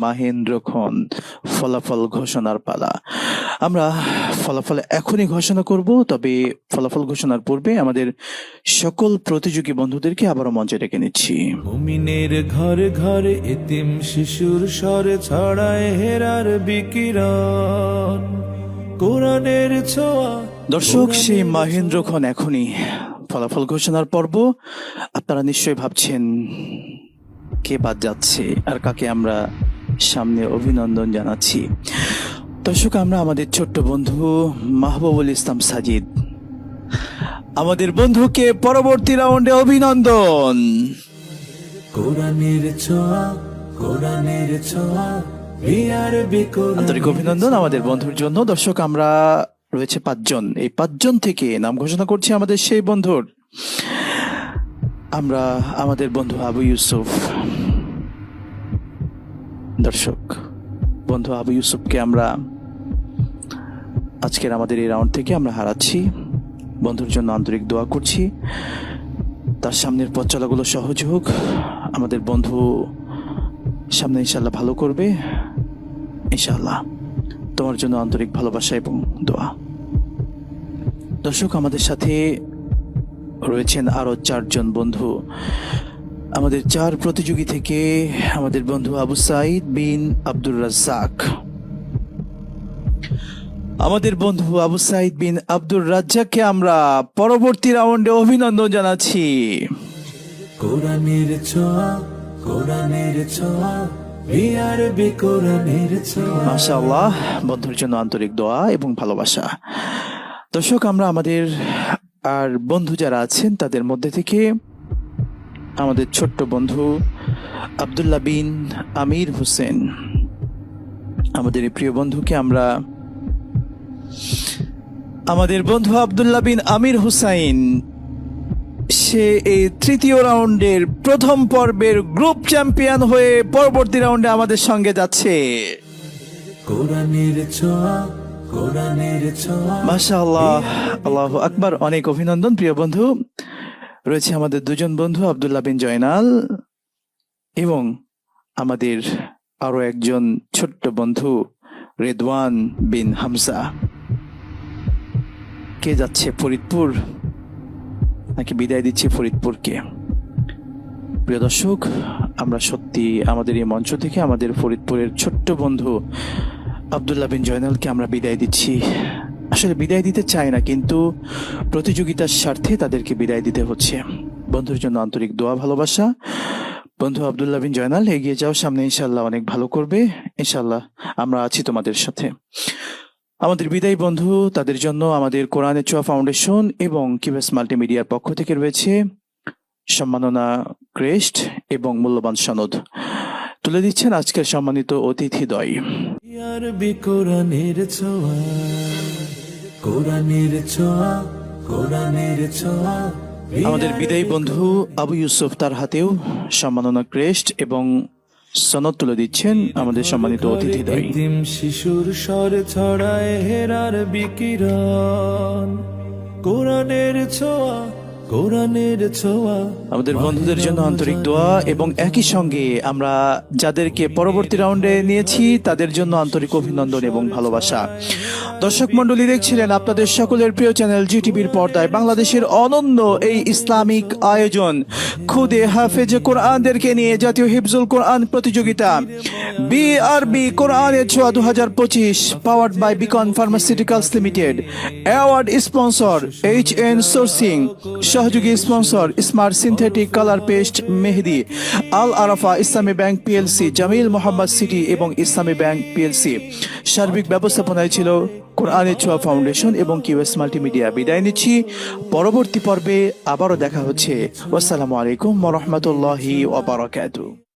মাহেন্দ্রক্ষণ ফলাফল ঘোষণার পালা। আমরা ফলাফল এখনই ঘোষণা করব, তবে ফলাফল ঘোষণার পূর্বে আমাদের সকল প্রতিযোগী বন্ধুদেরকে আবারও মঞ্চে ডেকে নিচ্ছি। মুমিনের ঘরে ঘরে এতিম শিশুর স্বরে ছড়ায় হেরার বিকিরণ, কোরআনের ছোঁয়া। দর্শক, সেই মাহেন্দ্রক্ষণ এখনই ফলাফল ঘোষণার পর্ব। আপনারা নিশ্চয়ই ভাবছেন কে বাদ যাচ্ছে আর কাকে আমরা সামনে অভিনন্দন জানাচ্ছি। দর্শক, আমরা আমাদের ছোট্ট বন্ধু মাহবুবুল ইসলাম সাজিদ, আমাদের বন্ধুকে পরবর্তী রাউন্ডে অভিনন্দন। কোরআনের ছোঁয়া, কোরআনের ছোঁয়া, আন্তরিক অভিনন্দন আমাদের বন্ধুর জন্য। দর্শক, আমরা রয়েছে 5 জন, এই 5 জন থেকে নাম ঘোষণা করছি আমাদের সেই বন্ধুর। আমরা আমাদের বন্ধু আবু ইউসুফ, দর্শক বন্ধু আবু ইউসুফকে আমরা আজকের আমাদের এই রাউন্ড থেকে আমরা হারাচ্ছি। বন্ধুর জন্য আন্তরিক দোয়া করছি, তার সামনের পথ চলাগুলো সহজ হোক। আমাদের বন্ধু সামনে ইনশাল্লাহ ভালো করবে, ইনশাল্লাহ। তোমার জন্য আন্তরিক ভালোবাসা এবং দোয়া। দর্শক, আমাদের সাথে রয়েছেন আরো 4 জন বন্ধু। আমাদের 4 প্রতিযোগী থেকে আমাদের বন্ধু আবু সাইদ বিন আব্দুর রাজ্জাক। আমাদের বন্ধু আবু সাইদ বিন আব্দুর রাজ্জাককে আমরা পরবর্তী রাউন্ডে অভিনন্দন জানাচ্ছি। কোরআনের ছোঁয়া, কোরআনের ছোঁয়া, কোরআনের ছোঁয়া। মাশাআল্লাহ, বন্ধুর জন্য আন্তরিক দোয়া এবং ভালোবাসা। দর্শক, আমরা আমাদের আর বন্ধু যারা আছেন তাদের মধ্যে থেকে আমাদের ছোট্ট বন্ধু আব্দুল্লাহ বিন আমির হোসেন, আমাদের এই প্রিয় বন্ধুকে আমরা আমাদের বন্ধু আব্দুল্লাহ বিন আমির হুসাইন, সে এই তৃতীয় রাউন্ডের প্রথম পর্বের গ্রুপ চ্যাম্পিয়ন হয়ে পরবর্তী রাউন্ডে আমাদের সঙ্গে যাচ্ছে। কোরআনের ছোঁয়া, কোরআনের ছোঁয়া। মাশাআল্লাহ, আল্লাহু আকবার। অনেক অভিনন্দন প্রিয় বন্ধু। রয়েছে আমাদের 2 জন বন্ধু আব্দুল্লাহ বিন জয়নাল এবং আমাদের আরো একজন ছোট্ট বন্ধু রেদওয়ান বিন হামজা। কে যাচ্ছে ফরিদপুর, নাকি বিদায় দিচ্ছে ফরিদপুরকে? প্রিয় দর্শক, আমরা সত্যি আমাদের এই মঞ্চ থেকে আমাদের ফরিদপুরের ছোট্ট বন্ধু আব্দুল্লাহ বিন জয়নালকে আমরা বিদায় দিচ্ছি। আসলে বিদায় দিতে চাই না, কিন্তু প্রতিযোগিতার স্বার্থে তাদেরকে বিদায় দিতে হচ্ছে। বন্ধুর জন্য আন্তরিক দোয়া ভালোবাসা। বন্ধু আব্দুল্লাহ বিন জয়নাল, এগিয়ে যাও, সামনে ইনশাল্লাহ অনেক ভালো করবে, ইনশাল্লাহ আমরা আছি তোমাদের সাথে। আমাদের বিদায়ী বন্ধু, তাদের জন্য আমাদের কোরআনের ছোঁয়া ফাউন্ডেশন এবং কিউএস মাল্টিমিডিয়ার পক্ষ থেকে রয়েছে সম্মাননা ক্রেস্ট এবং মূল্যবান সনদ। তুলে দিচ্ছেন আজকের সম্মানিত অতিথিদ্বয়। কোরআনের ছোঁয়া, কোরআনের ছোঁয়া, কোরআনের ছোঁয়া। আমাদের বিদায়ী বন্ধু আবু ইউসুফ, তার হাতেও সম্মাননা ক্রেস্ট এবং সনদ তুলে দিচ্ছেন আমাদের সম্মানিত অতিথিদ্বয়। এতিম শিশুর স্বরে ছড়ায় হেরার বিকিরণ, কোরআনের ছোঁয়া, কোরআনের ছোঁয়া। আমাদের বন্ধুদের জন্য আন্তরিক দোয়া এবং একই সঙ্গে আমরা যাদেরকে পরবর্তী রাউন্ডে নিয়েছি তাদের জন্য আন্তরিক অভিনন্দন এবং ভালোবাসা। দর্শক মন্ডলী, দেখছিলেন আপনাদের সকলের প্রিয় চ্যানেল জিটিভির পর্দায় বাংলাদেশের অনন্য এই ইসলামিক আয়োজন খুদে হাফেজ কোরআনদেরকে নিয়ে জাতীয় হিফজুল কোরআন প্রতিযোগিতা বিআরবি কোরআনের ছোঁয়া 2025, powered by Beacon pharmaceuticals limited. Award sponsor HN sourcing, সহযোগী sponsor smart synthetic colour paste Mehedi, Al Arafah Islami bank PLC, Jamil Mohammad city এবং ইসলামী ব্যাংক পিএলসি। সার্বিক ব্যবস্থাপনায় ছিল কোরআনের ছোঁয়া ফাউন্ডেশন এবং কিউএস মাল্টিমিডিয়া। বিদায় নিচ্ছি, পরবর্তী পর্বে আবারও দেখা হচ্ছে। আসসালামু আলাইকুম ওয়া রাহমাতুল্লাহি ওয়া বারাকাতুহু।